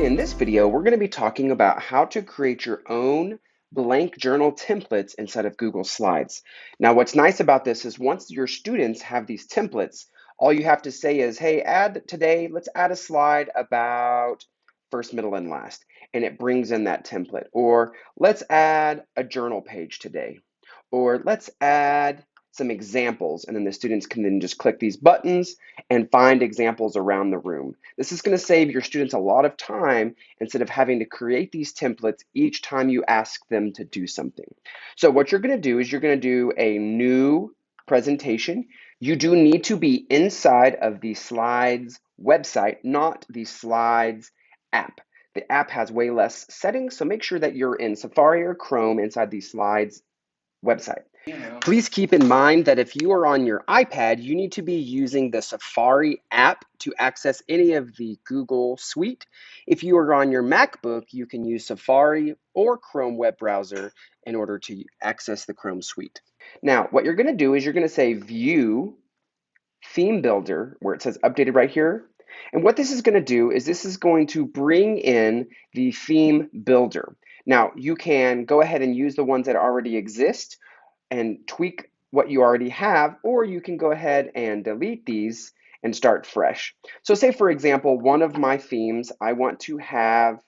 In this video, we're going to be talking about how to create your own blank journal templates inside of Google Slides. Now, what's nice about this is once your students have these templates, all you have to say is, hey, let's add a slide about first, middle, and last, and it brings in that template. Or let's add a journal page today. Or let's add some examples, and then the students can then just click these buttons and find examples around the room. This is going to save your students a lot of time instead of having to create these templates each time you ask them to do something. So what you're going to do is you're going to do a new presentation. You do need to be inside of the Slides website, not the Slides app. The app has way less settings, so make sure that you're in Safari or Chrome inside the Slides website. Please keep in mind that if you are on your iPad, you need to be using the Safari app to access any of the Google Suite. If you are on your MacBook, you can use Safari or Chrome web browser in order to access the Chrome Suite. Now, what you're going to do is you're going to say View Theme Builder, where it says updated right here. And what this is going to do is this is going to bring in the theme builder. Now, you can go ahead and use the ones that already exist and tweak what you already have, or you can go ahead and delete these and start fresh. So say, for example, one of my themes, I want to have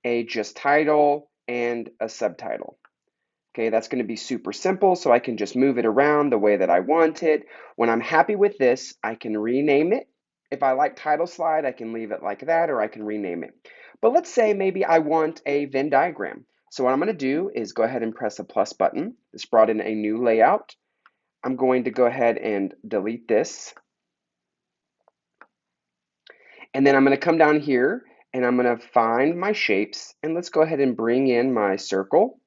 a just title and a subtitle. Okay, that's going to be super simple, so I can just move it around the way that I want it. When I'm happy with this, I can rename it. If I like title slide, I can leave it like that, or I can rename it. But let's say maybe I want a Venn diagram. So what I'm going to do is go ahead and press a plus button. This brought in a new layout. I'm going to go ahead and delete this. And then I'm going to come down here and I'm going to find my shapes. And let's go ahead and bring in my circle.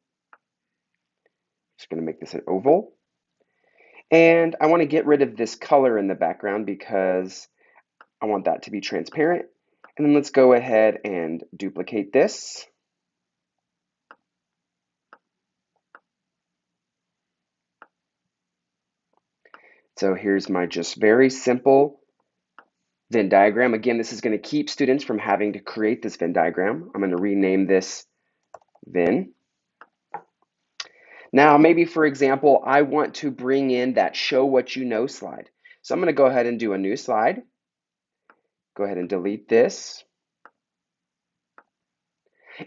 Just going to make this an oval. And I want to get rid of this color in the background because I want that to be transparent. And then let's go ahead and duplicate this. So here's my just very simple Venn diagram. Again, this is going to keep students from having to create this Venn diagram. I'm going to rename this Venn. Now, maybe for example, I want to bring in that show what you know slide. So I'm going to go ahead and do a new slide. Go ahead and delete this.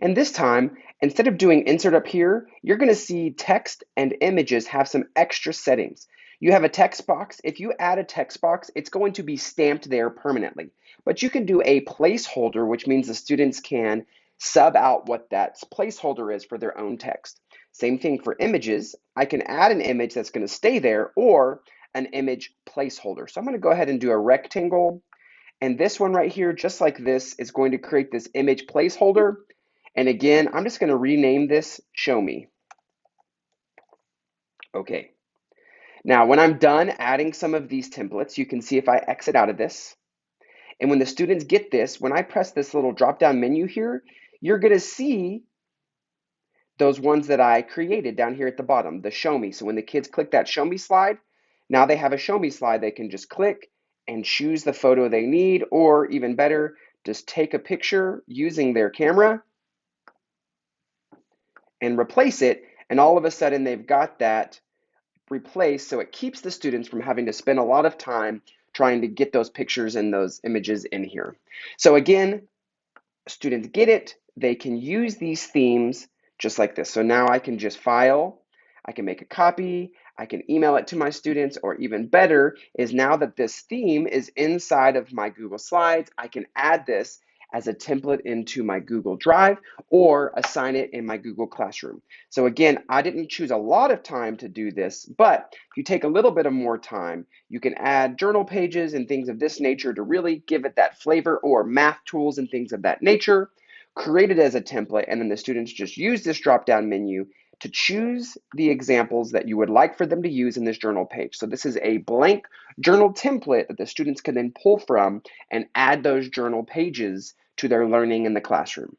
And this time, instead of doing insert up here, you're going to see text and images have some extra settings. You have a text box. If you add a text box, it's going to be stamped there permanently. But you can do a placeholder, which means the students can sub out what that placeholder is for their own text. Same thing for images. I can add an image that's going to stay there or an image placeholder. So I'm going to go ahead and do a rectangle. And this one right here, just like this, is going to create this image placeholder. And again, I'm just going to rename this Show Me. Okay. Now, when I'm done adding some of these templates, you can see if I exit out of this. And when the students get this, when I press this little drop-down menu here, you're going to see those ones that I created down here at the bottom, the Show Me. So when the kids click that Show Me slide, now they have a Show Me slide. They can just click and choose the photo they need, or even better, just take a picture using their camera and replace it, and all of a sudden they've got that replaced, so it keeps the students from having to spend a lot of time trying to get those pictures and those images in here. So again, students get it, they can use these themes just like this. So now I can just file, I can make a copy, I can email it to my students, or even better is now that this theme is inside of my Google Slides, I can add this as a template into my Google Drive or assign it in my Google Classroom. So again, I didn't choose a lot of time to do this, but if you take a little bit of more time, you can add journal pages and things of this nature to really give it that flavor, or math tools and things of that nature. Create it as a template, and then the students just use this drop-down menu to choose the examples that you would like for them to use in this journal page. So this is a blank journal template that the students can then pull from and add those journal pages to their learning in the classroom.